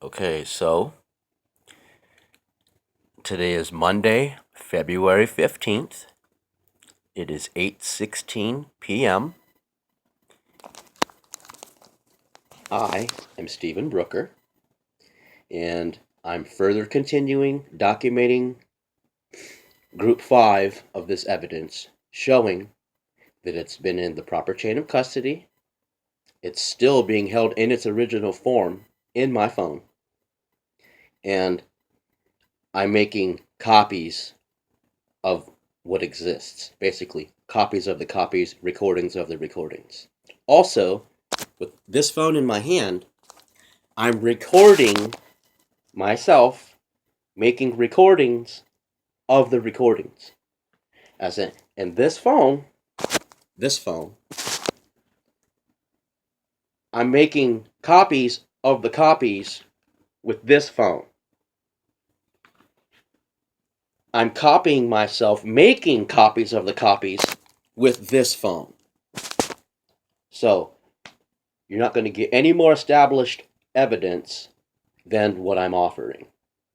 Okay, so today is Monday, February 15th. It is 8:16 p.m. I am Stephen Brooker, and I'm further continuing documenting Group 5 of this evidence, showing that it's been in the proper chain of custody. It's still being held in its original form in my phone, and I'm making copies of what exists. Basically, copies of the copies, recordings of the recordings. Also, with this phone in my hand, I'm recording myself making recordings of the recordings. As in this phone, I'm making copies of the copies with this phone. I'm copying myself, making copies of the copies with this phone. So, you're not going to get any more established evidence than what I'm offering.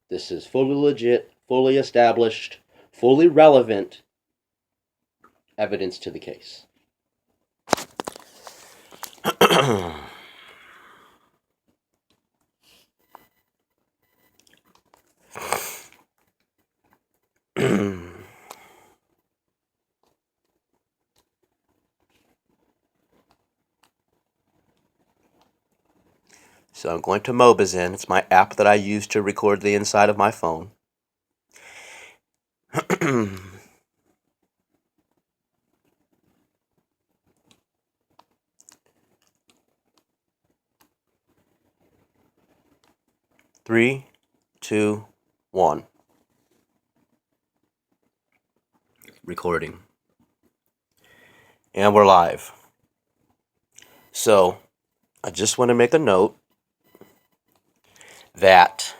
This is fully legit, fully established, fully relevant evidence to the case. So I'm going to Mobazin. It's my app that I use to record the inside of my phone. Three, two, one. Recording. And we're live. So I just want to make a note that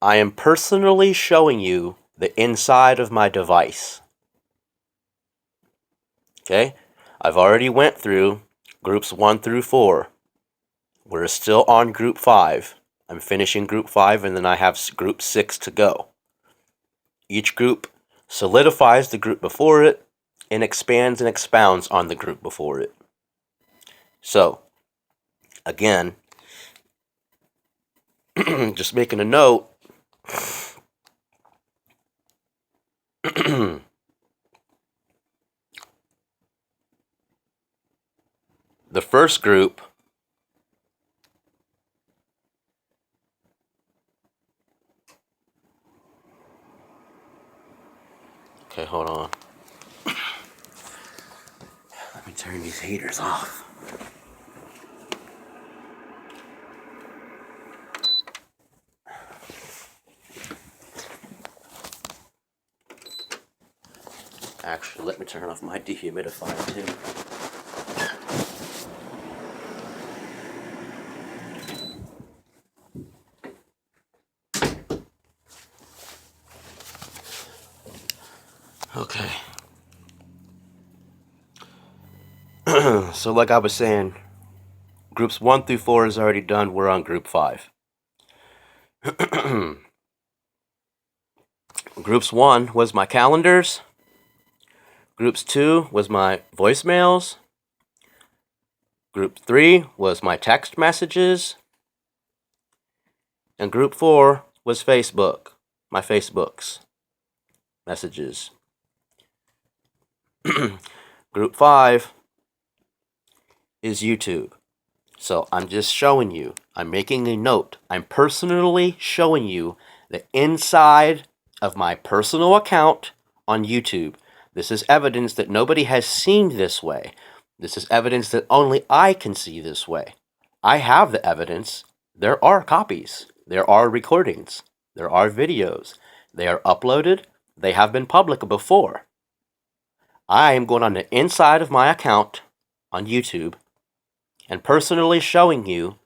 I am personally showing you the inside of my device. Okay? I've already went through groups 1 through 4. We're still on group 5. I'm finishing group 5 and then I have group 6 to go. Each group solidifies the group before it and expands and expounds on the group before it. So, again, just making a note. The first group okay, hold on. Let me turn these heaters off. Actually, let me turn off my dehumidifier too. Okay. So like I was saying, groups 1 through 4 is already done. We're on group 5. Groups 1 was my calendars. Groups 2 was my voicemails. Group 3 was my text messages. And group 4 was Facebook, my Facebooks messages. Group 5 is YouTube. So I'm just showing you. I'm making a note. I'm personally showing you the inside of my personal account on YouTube. This is evidence that nobody has seen this way. This is evidence that only I can see this way. I have the evidence. There are copies. There are recordings. There are videos. They are uploaded. They have been public before. I am going on the inside of my account on YouTube and personally showing you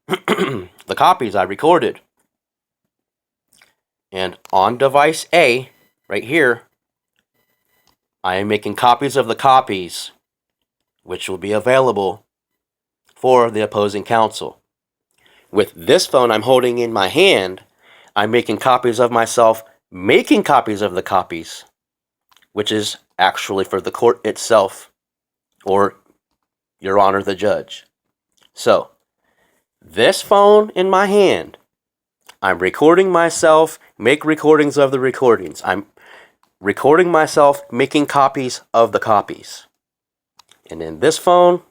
the copies I recorded. And on device A, right here, I am making copies of the copies, which will be available for the opposing counsel. With this phone I'm holding in my hand, I'm making copies of myself, making copies of the copies, which is actually for the court itself, or Your Honor the judge. So, this phone in my hand, I'm recording myself, make recordings of the recordings. I'm recording myself, making copies of the copies. And in this phone,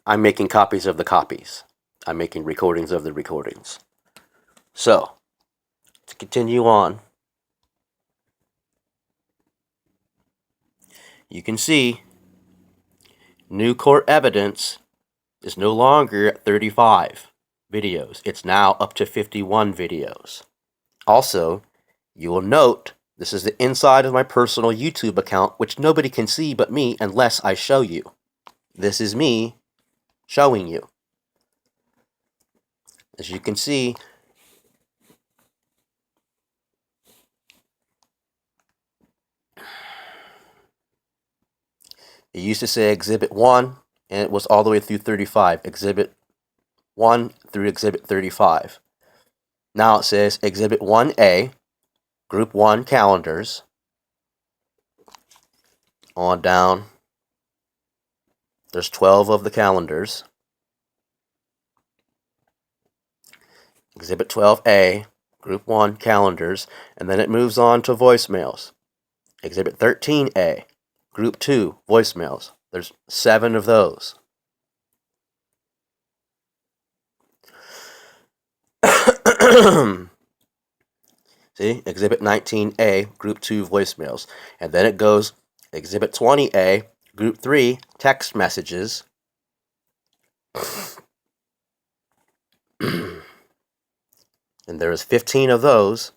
I'm making copies of the copies. I'm making recordings of the recordings. So, to continue on, you can see new court evidence is no longer at 35 videos. It's now up to 51 videos. Also, you will note this is the inside of my personal YouTube account, which nobody can see but me unless I show you. This is me showing you. As you can see, it used to say Exhibit 1, and it was all the way through 35. Exhibit 1 through Exhibit 35. Now it says Exhibit 1A, Group 1 calendars. On down, there's 12 of the calendars. Exhibit 12A, Group 1 calendars, and then it moves on to voicemails. Exhibit 13A, Group 2 voicemails. There's 7 of those. See, Exhibit 19A, Group 2 voicemails. And then it goes Exhibit 20A, Group 3 text messages. And there is 15 of those.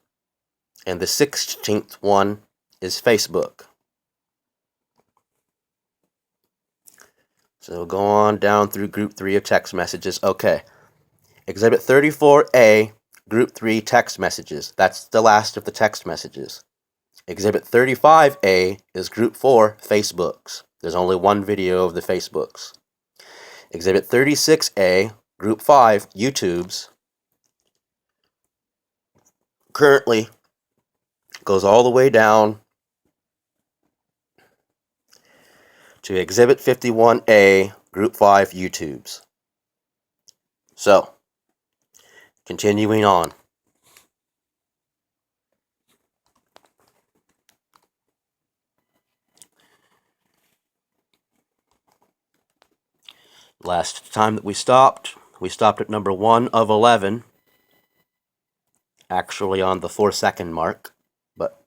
And the 16th one is Facebook. So go on down through Group 3 of text messages. Okay. Exhibit 34A, Group 3 text messages. That's the last of the text messages. Exhibit 35A is Group 4 Facebooks. There's only one video of the Facebooks. Exhibit 36A, Group 5 YouTubes. Currently goes all the way down to Exhibit 51A, Group 5 YouTubes. So, continuing on. Last time that we stopped at number 1 of 11. Actually on the 4-second mark. But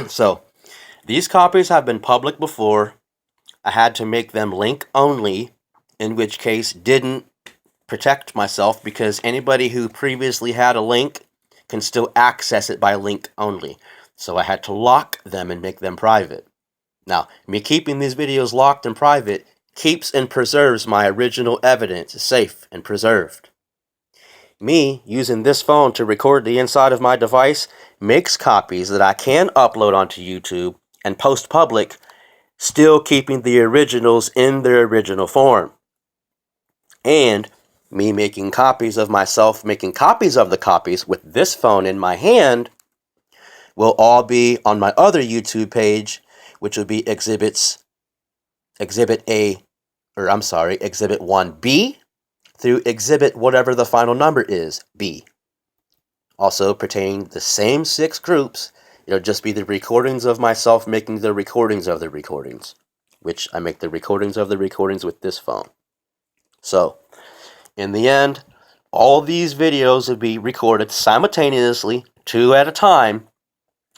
so, these copies have been public before. I had to make them link only, in which case didn't protect myself because anybody who previously had a link can still access it by link only. So I had to lock them and make them private. Now, me keeping these videos locked and private keeps and preserves my original evidence safe and preserved. Me using this phone to record the inside of my device makes copies that I can upload onto YouTube and post public, still keeping the originals in their original form. And me making copies of myself, making copies of the copies with this phone in my hand will all be on my other YouTube page, which will be Exhibit 1B through Exhibit whatever the final number is, B. Also pertaining to the same 6 groups, it'll just be the recordings of myself making the recordings of the recordings, which I make the recordings of the recordings with this phone. So, in the end, all these videos will be recorded simultaneously, 2 at a time.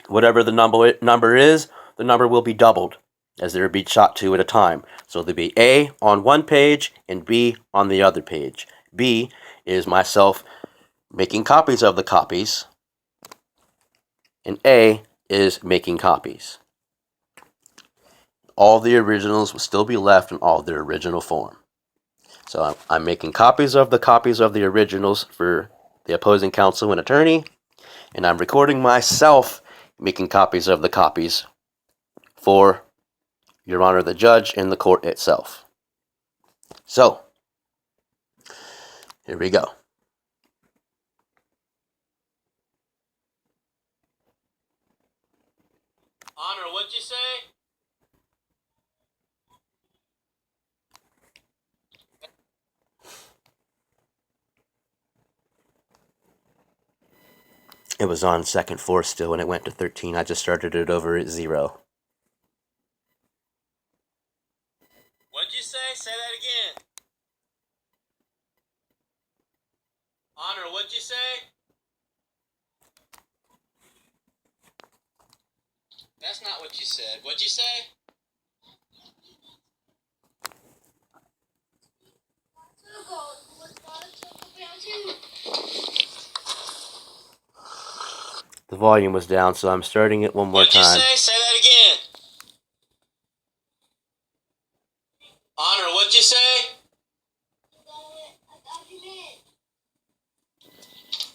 Whatever the number is, the number will be doubled, as they will be shot 2 at a time. So there'll be A on one page and B on the other page. B is myself making copies of the copies, and A is making copies. All the originals will still be left in all their original form. So I'm making copies of the originals for the opposing counsel and attorney, and I'm recording myself making copies of the copies for Your Honor, the judge and the court itself. So, here we go. Honor, what'd you say? It was on second four still when it went to 13. I just started it over at 0. What'd you say? Say that again. Honor, what'd you say? That's not what you said. What'd you say? The volume was down, so I'm starting it one more time. What'd you say? Say that again. Honor, what'd you say?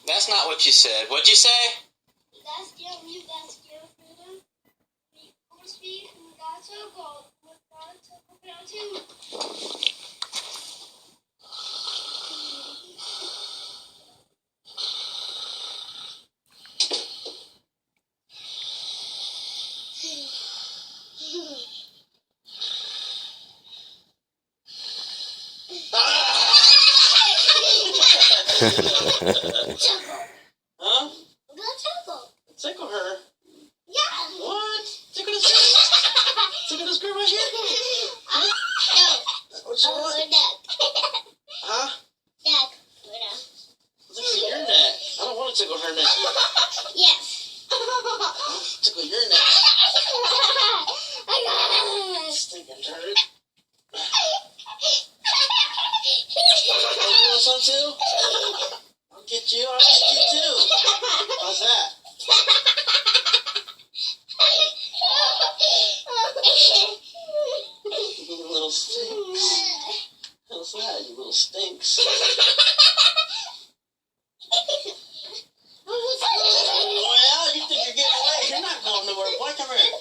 That's not what you said. What'd you say? Huh? Tickle her? Yeah. What? Tickle the skirt? Tickle the skirt right here? What you want? Huh? Tickle your neck. I don't want to tickle her neck. Yes. Tickle your neck. Stinking turd. You want some too? I'll get you too. How's that? You little stinks. How's that, you little stinks? Well, you think you're getting away. You're not going nowhere. Boy, come here.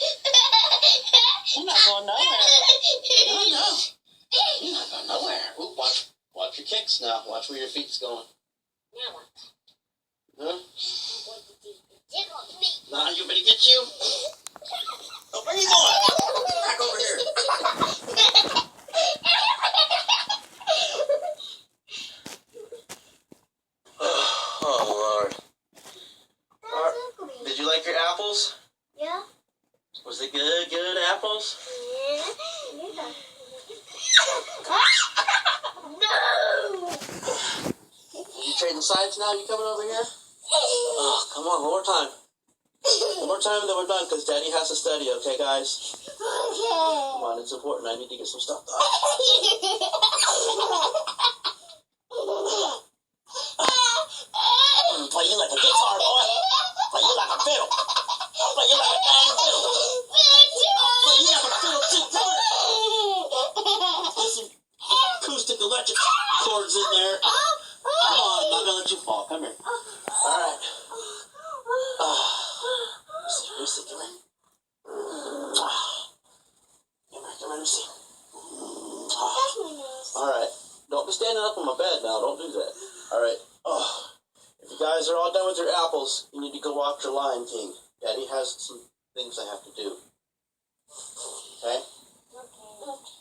You're not going nowhere. No. You're not going nowhere. Ooh, watch your kicks now. Watch where your feet's going. Huh? Nah, you ready to get you? Oh, where are you going? Back over here. Oh, Lord. Did you like your apples? Yeah. Was it good apples? Yeah. No! You trading sides now? You coming over here? Oh, come on, one more time. One more time and then we're done because Daddy has to study, okay, guys? Okay. Come on, it's important. I need to get some stuff done. Play you like a guitar, boy. Play you like a fiddle. Play you like a dang fiddle. Play you like a fiddle too. Come on. There's some acoustic electric chords in there. Come on, I'm not gonna let you fall. Come here. All right. Let me see. Come here. Come here. Let me see. All right. Don't be standing up on my bed now. Don't do that. All right. If you guys are all done with your apples, you need to go watch your Lion King. Daddy has some things I have to do. Okay? Okay.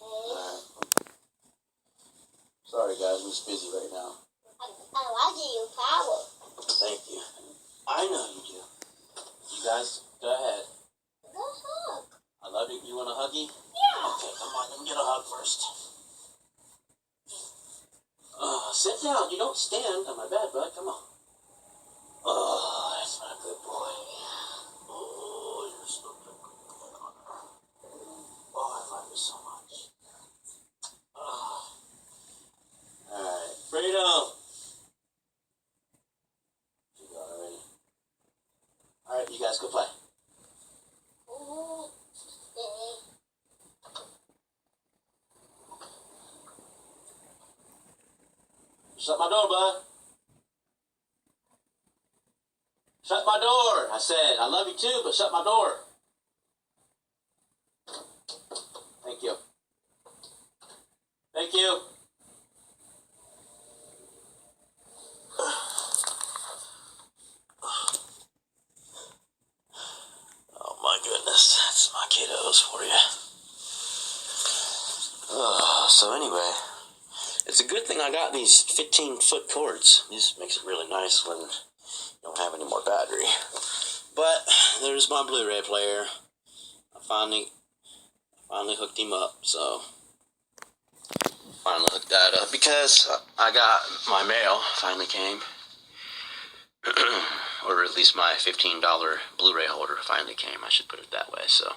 Alright. Sorry guys, I'm just busy right now. I give you power. Thank you. I know you do. You guys, go ahead. Go hug. I love you. You want a huggy? Yeah. Okay, come on. Let me get a hug first. Sit down. You don't stand on my bed, bud. Come on. Oh, that's my good boy. Oh, you're so good. Oh, I love you so much. Oh. Alright, freedom. You got it already. Alright, you guys go play. Shut my door, bud. Shut my door. I said, I love you too, but shut my door. Thank you. Oh my goodness, that's my kiddos for you. So anyway, it's a good thing I got these 15-foot cords. This makes it really nice when you don't have any more battery. But there's my Blu-ray player. I finally hooked him up, so finally hooked that up because I got my mail finally came. Or at least my $15 Blu-ray holder finally came. I should put it that way. So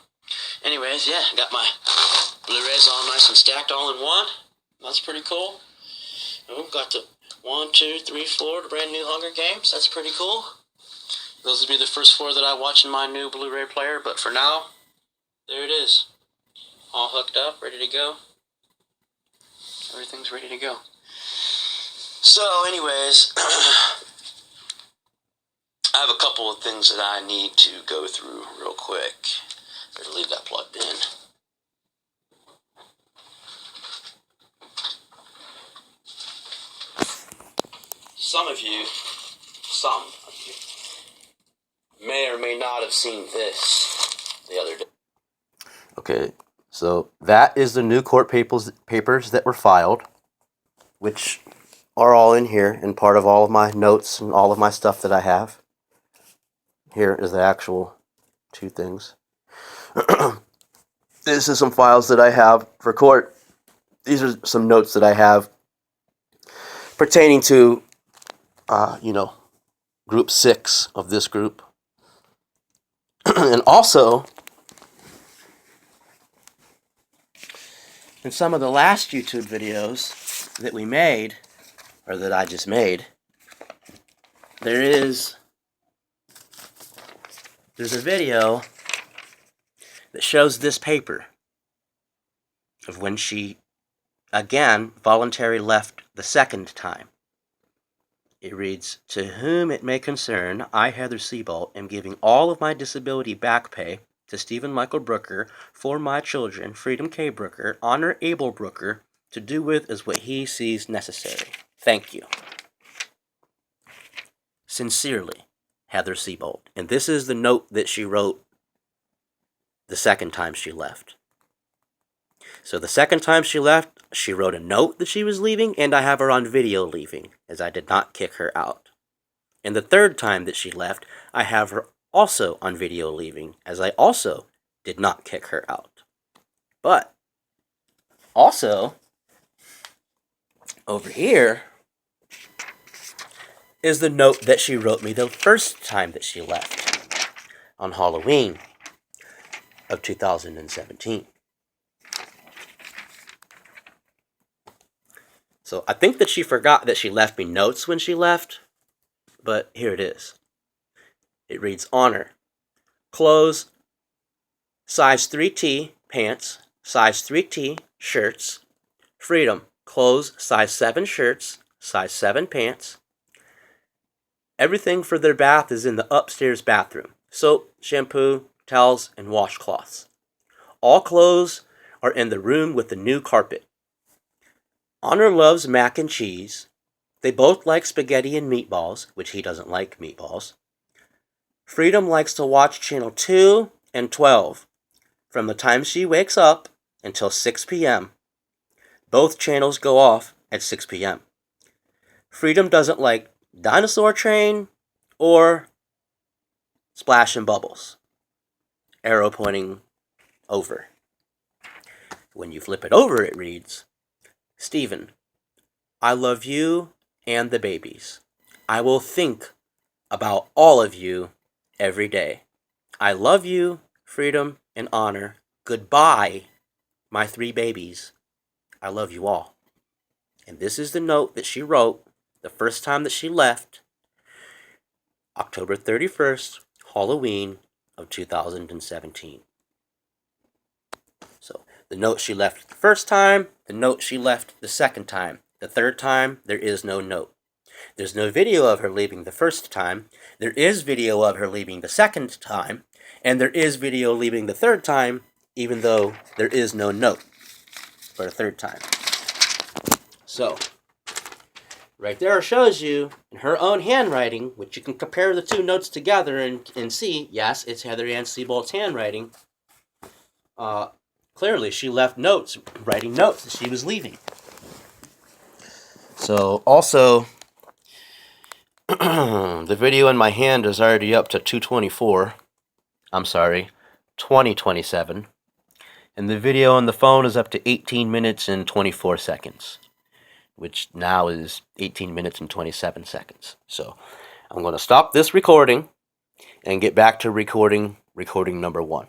anyways, yeah, got my Blu-rays all nice and stacked all in one. That's pretty cool. Oh, got the 1, 2, 3, 4, the brand new Hunger Games. That's pretty cool. Those will be the first 4 that I watch in my new Blu-ray player. But for now, there it is. All hooked up, ready to go. Everything's ready to go. So anyways, I have a couple of things that I need to go through real quick. Better leave that plugged in. Some of you may or may not have seen this the other day. Okay, so that is the new court papers that were filed, which are all in here and part of all of my notes and all of my stuff that I have. Here is the actual 2 things. This is some files that I have for court. These are some notes that I have pertaining to, Group 6 of this group. And also, in some of the last YouTube videos that we made, or that I just made, there's a video that shows this paper of when she, again, voluntarily left the second time. It reads, "To whom it may concern, I, Heather Seabolt, am giving all of my disability back pay to Stephen Michael Brooker for my children, Freedom K. Brooker, Honor Abel Brooker, to do with as what he sees necessary. Thank you. Sincerely, Heather Seabolt." And this is the note that she wrote the second time she left. So the second time she left, she wrote a note that she was leaving, and I have her on video leaving, as I did not kick her out. And the third time that she left, I have her also on video leaving, as I also did not kick her out. But also, over here is the note that she wrote me the first time that she left, on Halloween of 2017. So I think that she forgot that she left me notes when she left, but here it is. It reads, "Honor, clothes, size 3T pants, size 3T shirts. Freedom, clothes, size 7 shirts, size 7 pants. Everything for their bath is in the upstairs bathroom. Soap, shampoo, towels, and washcloths. All clothes are in the room with the new carpet. Honor loves mac and cheese. They both like spaghetti and meatballs, which he doesn't like meatballs. Freedom likes to watch channel 2 and 12 from the time she wakes up until 6 p.m. Both channels go off at 6 p.m. Freedom doesn't like Dinosaur Train or Splash and Bubbles." Arrow pointing over. When you flip it over, it reads, "Stephen, I love you and the babies. I will think about all of you every day. I love you, Freedom and Honor. Goodbye, my 3 babies. I love you all." And this is the note that she wrote the first time that she left, October 31st, Halloween of 2017. So the note she left the first time, the note she left the second time. The third time, there is no note. There's no video of her leaving the first time. There is video of her leaving the second time. And there is video leaving the third time, even though there is no note for the third time. So, right there shows you in her own handwriting, which you can compare the two notes together and see, yes, it's Heather Ann Seabolt's handwriting. Clearly, she left notes, writing notes as she was leaving. So, also, the video in my hand is already up to 2027. And the video on the phone is up to 18 minutes and 24 seconds, which now is 18 minutes and 27 seconds. So I'm going to stop this recording and get back to recording number 1.